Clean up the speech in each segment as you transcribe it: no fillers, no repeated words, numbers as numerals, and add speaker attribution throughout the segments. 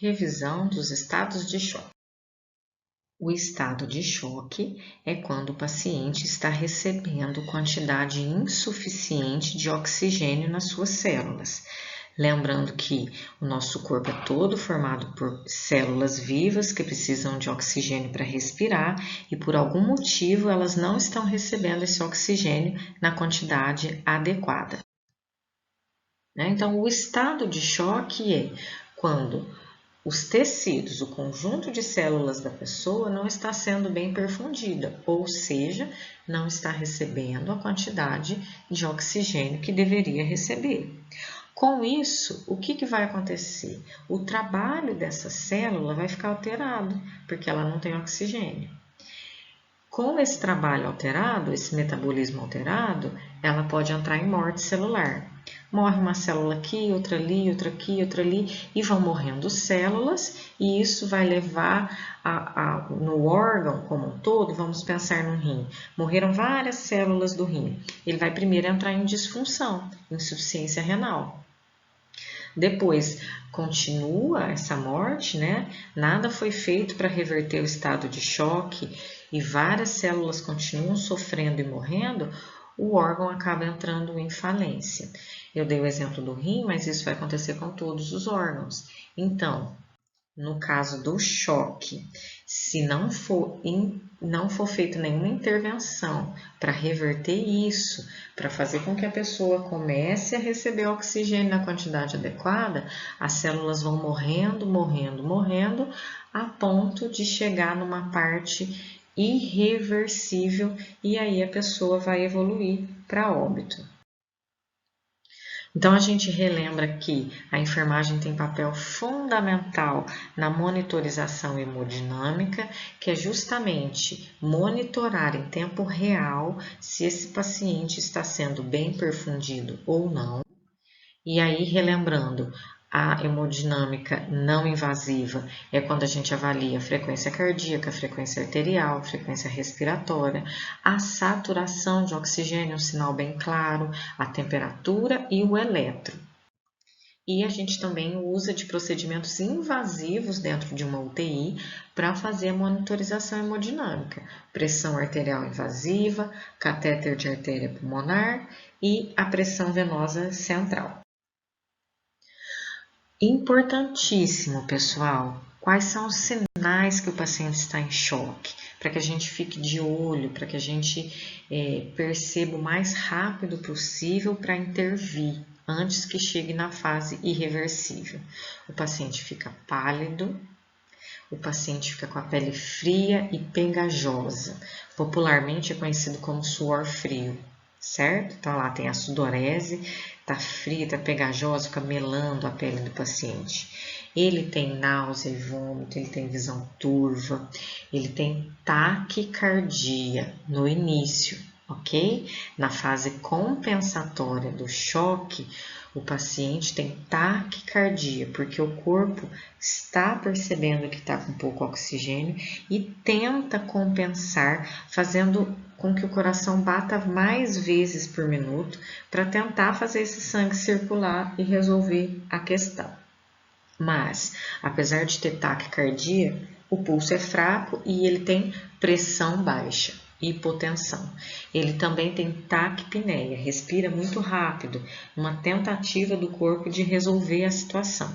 Speaker 1: Revisão dos estados de choque. O estado de choque é quando o paciente está recebendo quantidade insuficiente de oxigênio nas suas células. Lembrando que o nosso corpo é todo formado por células vivas que precisam de oxigênio para respirar e por algum motivo elas não estão recebendo esse oxigênio na quantidade adequada. Então, o estado de choque é quando os tecidos, o conjunto de células da pessoa não está sendo bem perfundida, ou seja, não está recebendo a quantidade de oxigênio que deveria receber. Com isso, o que vai acontecer? O trabalho dessa célula vai ficar alterado, porque ela não tem oxigênio. Com esse trabalho alterado, esse metabolismo alterado, ela pode entrar em morte celular. Morre uma célula aqui, outra ali, outra aqui, outra ali, e vão morrendo células, e isso vai levar no órgão como um todo, vamos pensar no rim. Morreram várias células do rim. Ele vai primeiro entrar em disfunção, insuficiência renal. Depois continua essa morte, né? Nada foi feito para reverter o estado de choque e várias células continuam sofrendo e morrendo, o órgão acaba entrando em falência. Eu dei o exemplo do rim, mas isso vai acontecer com todos os órgãos. Então, no caso do choque, se não for feita nenhuma intervenção para reverter isso, para fazer com que a pessoa comece a receber oxigênio na quantidade adequada, as células vão morrendo, a ponto de chegar numa parte irreversível e aí a pessoa vai evoluir para óbito. Então, a gente relembra que a enfermagem tem papel fundamental na monitorização hemodinâmica, que é justamente monitorar em tempo real se esse paciente está sendo bem perfundido ou não. E aí, relembrando, a hemodinâmica não invasiva é quando a gente avalia a frequência cardíaca, a frequência arterial, a frequência respiratória, a saturação de oxigênio, um sinal bem claro, a temperatura e o eletro. E a gente também usa de procedimentos invasivos dentro de uma UTI para fazer a monitorização hemodinâmica. Pressão arterial invasiva, catéter de artéria pulmonar e a pressão venosa central. Importantíssimo, pessoal, quais são os sinais que o paciente está em choque, para que a gente fique de olho, para que a gente perceba o mais rápido possível para intervir, antes que chegue na fase irreversível. O paciente fica pálido, o paciente fica com a pele fria e pegajosa, popularmente é conhecido como suor frio. Certo? Então, lá tem a sudorese, tá fria, tá pegajosa, fica melando a pele do paciente. Ele tem náusea e vômito, ele tem visão turva, ele tem taquicardia no início, ok? Na fase compensatória do choque, o paciente tem taquicardia, porque o corpo está percebendo que está com pouco oxigênio e tenta compensar, fazendo com que o coração bata mais vezes por minuto para tentar fazer esse sangue circular e resolver a questão. Mas, apesar de ter taquicardia, o pulso é fraco e ele tem pressão baixa, hipotensão. Ele também tem taquipneia, respira muito rápido, uma tentativa do corpo de resolver a situação.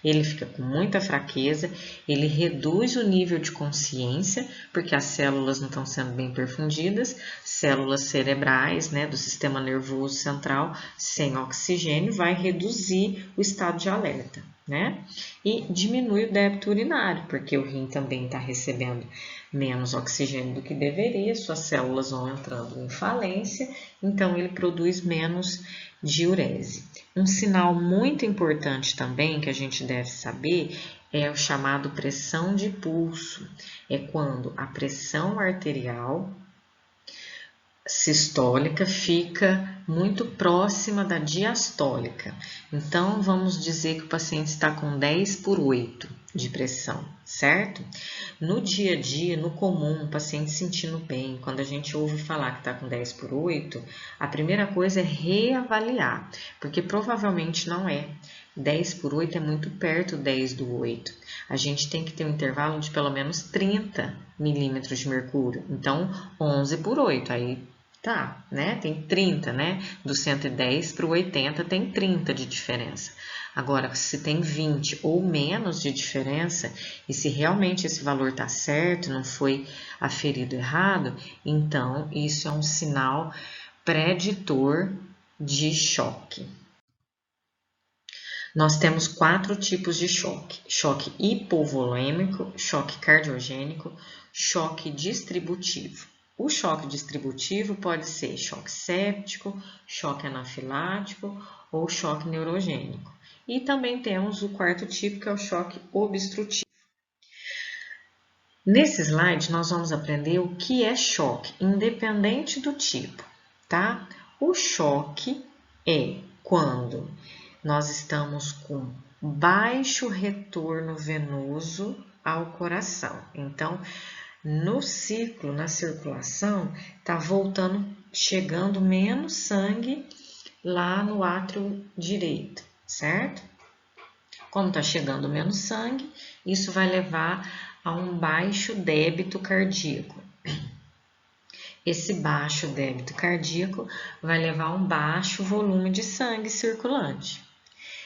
Speaker 1: Ele fica com muita fraqueza, ele reduz o nível de consciência, porque as células não estão sendo bem perfundidas, células cerebrais, né, do sistema nervoso central, sem oxigênio, vai reduzir o estado de alerta, né? E diminui o débito urinário, porque o rim também está recebendo menos oxigênio do que deveria, suas células vão entrando em falência, então ele produz menos diurese. Um sinal muito importante também que a gente deve saber é o chamado pressão de pulso. É quando a pressão arterial sistólica fica muito próxima da diastólica. Então, vamos dizer que o paciente está com 10/8 de pressão, certo? No dia a dia, no comum, o paciente sentindo bem, quando a gente ouve falar que está com 10/8, a primeira coisa é reavaliar, porque provavelmente não é. 10 por 8 é muito perto 10 do 8. A gente tem que ter um intervalo de pelo menos 30 milímetros de mercúrio. Então, 11 por 8, aí tá, né? Tem 30, né? Do 110 para o 80 tem 30 de diferença. Agora, se tem 20 ou menos de diferença, e se realmente esse valor está certo, não foi aferido errado, então isso é um sinal preditor de choque. Nós temos 4 tipos de choque: choque hipovolêmico, choque cardiogênico, choque distributivo. O choque distributivo pode ser choque séptico, choque anafilático ou choque neurogênico. E também temos o 4º tipo, que é o choque obstrutivo. Nesse slide, nós vamos aprender o que é choque, independente do tipo, tá? O choque é quando nós estamos com baixo retorno venoso ao coração. Então, no ciclo, na circulação, tá voltando, chegando menos sangue lá no átrio direito, certo? Como tá chegando menos sangue, isso vai levar a um baixo débito cardíaco. Esse baixo débito cardíaco vai levar a um baixo volume de sangue circulante.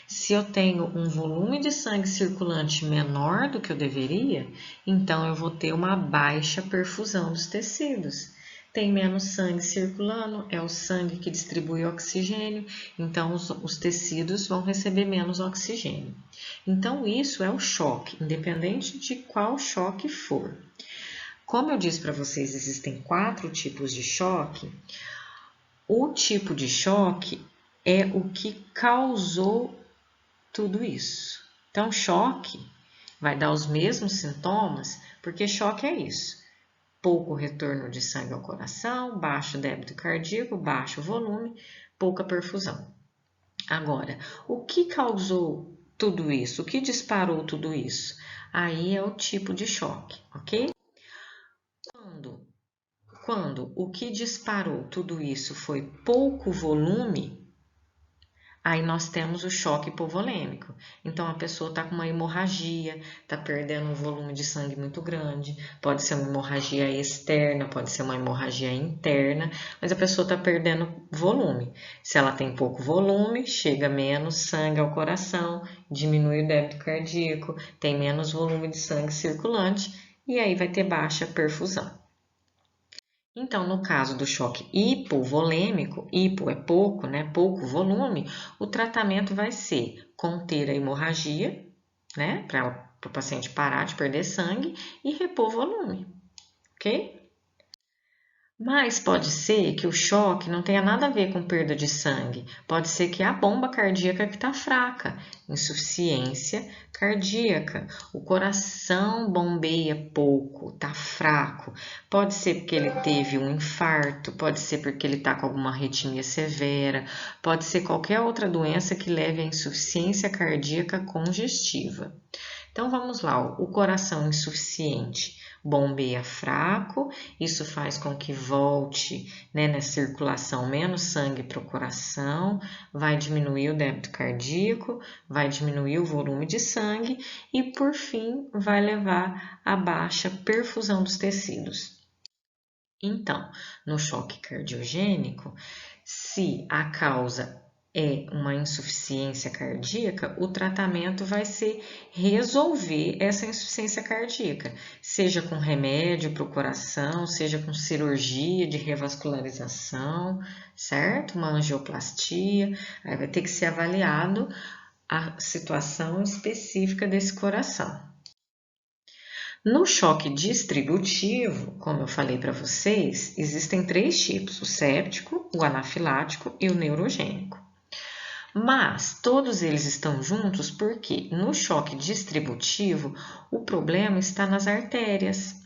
Speaker 1: Se eu tenho um volume de sangue circulante menor do que eu deveria, então eu vou ter uma baixa perfusão dos tecidos. Tem menos sangue circulando, é o sangue que distribui oxigênio, então os tecidos vão receber menos oxigênio. Então isso é o choque, independente de qual choque for. Como eu disse para vocês, existem 4 tipos de choque. O tipo de choque é o que causou tudo isso. Então, choque vai dar os mesmos sintomas, porque choque é isso: pouco retorno de sangue ao coração, baixo débito cardíaco, baixo volume, pouca perfusão. Agora, o que causou tudo isso? O que disparou tudo isso? Aí é o tipo de choque, ok? Quando o que disparou tudo isso foi pouco volume, aí nós temos o choque hipovolêmico. Então, a pessoa está com uma hemorragia, está perdendo um volume de sangue muito grande. Pode ser uma hemorragia externa, pode ser uma hemorragia interna, mas a pessoa está perdendo volume. Se ela tem pouco volume, chega menos sangue ao coração, diminui o débito cardíaco, tem menos volume de sangue circulante e aí vai ter baixa perfusão. Então, no caso do choque hipovolêmico, hipo é pouco, né? Pouco volume, o tratamento vai ser conter a hemorragia, né? Para o paciente parar de perder sangue e repor volume, ok? Mas pode ser que o choque não tenha nada a ver com perda de sangue. Pode ser que a bomba cardíaca que está fraca, insuficiência cardíaca. O coração bombeia pouco, está fraco. Pode ser porque ele teve um infarto, pode ser porque ele está com alguma arritmia severa, pode ser qualquer outra doença que leve à insuficiência cardíaca congestiva. Então vamos lá, o coração insuficiente bombeia fraco, isso faz com que volte, né, na circulação menos sangue para o coração, vai diminuir o débito cardíaco, vai diminuir o volume de sangue e, por fim, vai levar a baixa perfusão dos tecidos. Então, no choque cardiogênico, se a causa é uma insuficiência cardíaca, o tratamento vai ser resolver essa insuficiência cardíaca, seja com remédio para o coração, seja com cirurgia de revascularização, certo? Uma angioplastia, aí vai ter que ser avaliado a situação específica desse coração. No choque distributivo, como eu falei para vocês, existem 3 tipos: o séptico, o anafilático e o neurogênico. Mas todos eles estão juntos porque no choque distributivo o problema está nas artérias.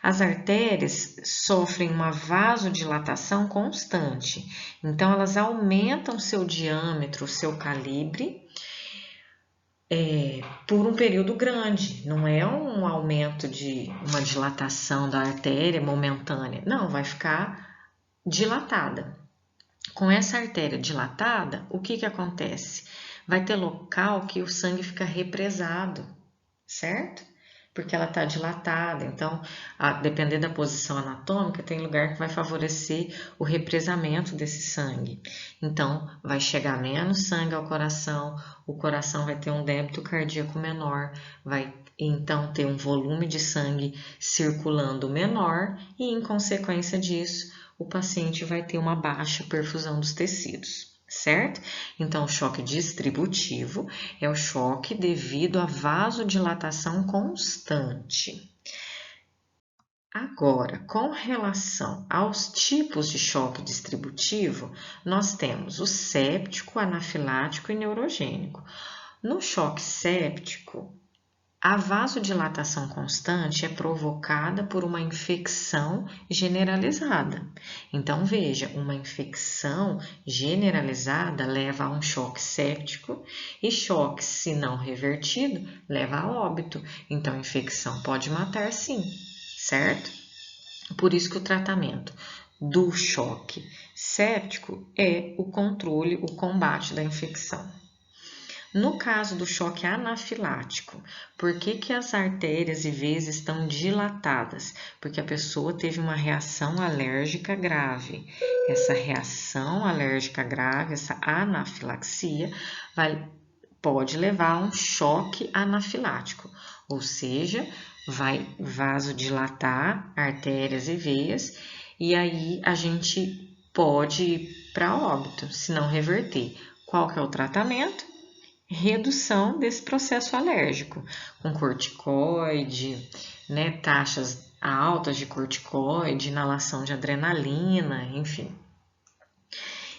Speaker 1: As artérias sofrem uma vasodilatação constante, então elas aumentam seu diâmetro, seu calibre, por um período grande. Não é um aumento de uma dilatação da artéria momentânea, não, vai ficar dilatada. Com essa artéria dilatada, o que acontece? Vai ter local que o sangue fica represado, certo? Porque ela está dilatada. Então, a depender da posição anatômica, tem lugar que vai favorecer o represamento desse sangue. Então, vai chegar menos sangue ao coração, o coração vai ter um débito cardíaco menor, vai então ter um volume de sangue circulando menor e, em consequência disso, o paciente vai ter uma baixa perfusão dos tecidos. Certo? Então, o choque distributivo é o choque devido à vasodilatação constante. Agora, com relação aos tipos de choque distributivo, nós temos o séptico, anafilático e neurogênico. No choque séptico, a vasodilatação constante é provocada por uma infecção generalizada. Então, veja, uma infecção generalizada leva a um choque séptico e choque, se não revertido, leva a óbito. Então, a infecção pode matar sim, certo? Por isso que o tratamento do choque séptico é o controle, o combate da infecção. No caso do choque anafilático, por que as artérias e veias estão dilatadas? Porque a pessoa teve uma reação alérgica grave. Essa reação alérgica grave, essa anafilaxia, pode levar a um choque anafilático, ou seja, vai vasodilatar artérias e veias, e aí a gente pode ir para óbito, se não reverter. Qual que é o tratamento? Redução desse processo alérgico, com corticoide, né, taxas altas de corticoide, inalação de adrenalina, enfim.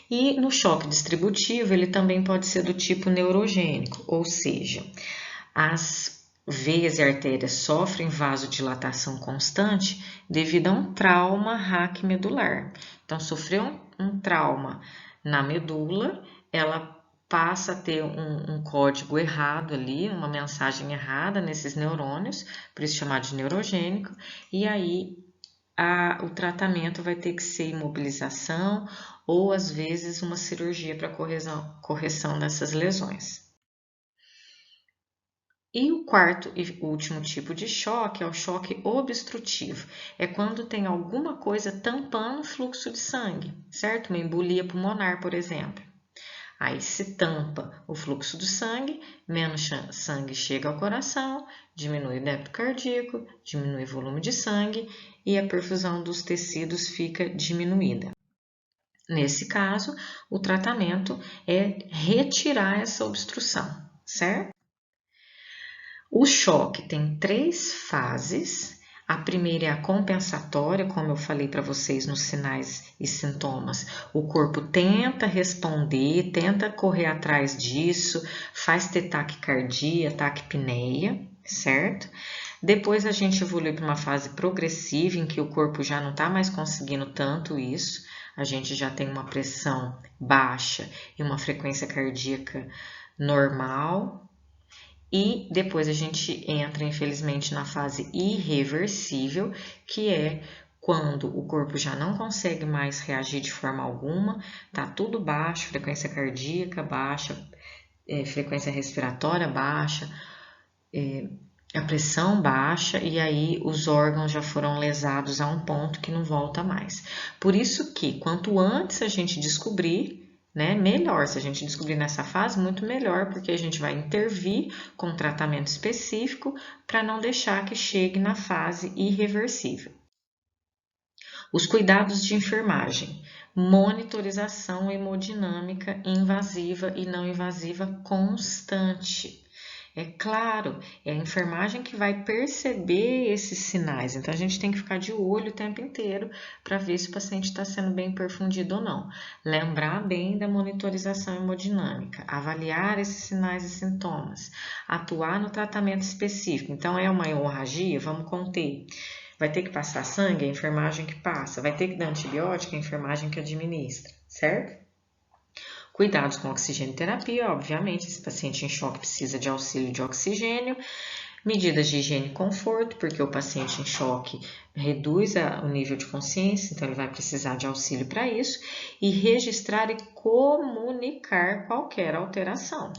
Speaker 1: E no choque distributivo, ele também pode ser do tipo neurogênico, ou seja, as veias e artérias sofrem vasodilatação constante devido a um trauma raquimedular. Então, sofreu um trauma na medula, ela passa a ter um código errado ali, uma mensagem errada nesses neurônios, por isso chamado de neurogênico, e aí o tratamento vai ter que ser imobilização ou às vezes uma cirurgia para correção dessas lesões. E o quarto e último tipo de choque é o choque obstrutivo. É quando tem alguma coisa tampando o fluxo de sangue, certo? Uma embolia pulmonar, por exemplo. Aí se tampa o fluxo do sangue, menos sangue chega ao coração, diminui o débito cardíaco, diminui o volume de sangue e a perfusão dos tecidos fica diminuída. Nesse caso, o tratamento é retirar essa obstrução, certo? O choque tem 3 fases. A primeira é a compensatória, como eu falei para vocês nos sinais e sintomas. O corpo tenta responder, tenta correr atrás disso, faz ter taquicardia, taquipneia, certo? Depois a gente evolui para uma fase progressiva, em que o corpo já não está mais conseguindo tanto isso. A gente já tem uma pressão baixa e uma frequência cardíaca normal. E depois a gente entra, infelizmente, na fase irreversível, que é quando o corpo já não consegue mais reagir de forma alguma, tá tudo baixo, frequência cardíaca baixa, frequência respiratória baixa, a pressão baixa, e aí os órgãos já foram lesados a um ponto que não volta mais. Por isso que quanto antes a gente descobrir, né, melhor. Se a gente descobrir nessa fase, muito melhor, porque a gente vai intervir com um tratamento específico para não deixar que chegue na fase irreversível. Os cuidados de enfermagem: monitorização hemodinâmica invasiva e não invasiva constante. É claro, é a enfermagem que vai perceber esses sinais, então a gente tem que ficar de olho o tempo inteiro para ver se o paciente está sendo bem perfundido ou não. Lembrar bem da monitorização hemodinâmica, avaliar esses sinais e sintomas, atuar no tratamento específico. Então, é uma hemorragia? Vamos conter. Vai ter que passar sangue? A enfermagem que passa. Vai ter que dar antibiótico? A enfermagem que administra, certo? Cuidados com oxigênio terapia, obviamente, esse paciente em choque precisa de auxílio de oxigênio. Medidas de higiene e conforto, porque o paciente em choque reduz o nível de consciência, então ele vai precisar de auxílio para isso. E registrar e comunicar qualquer alteração.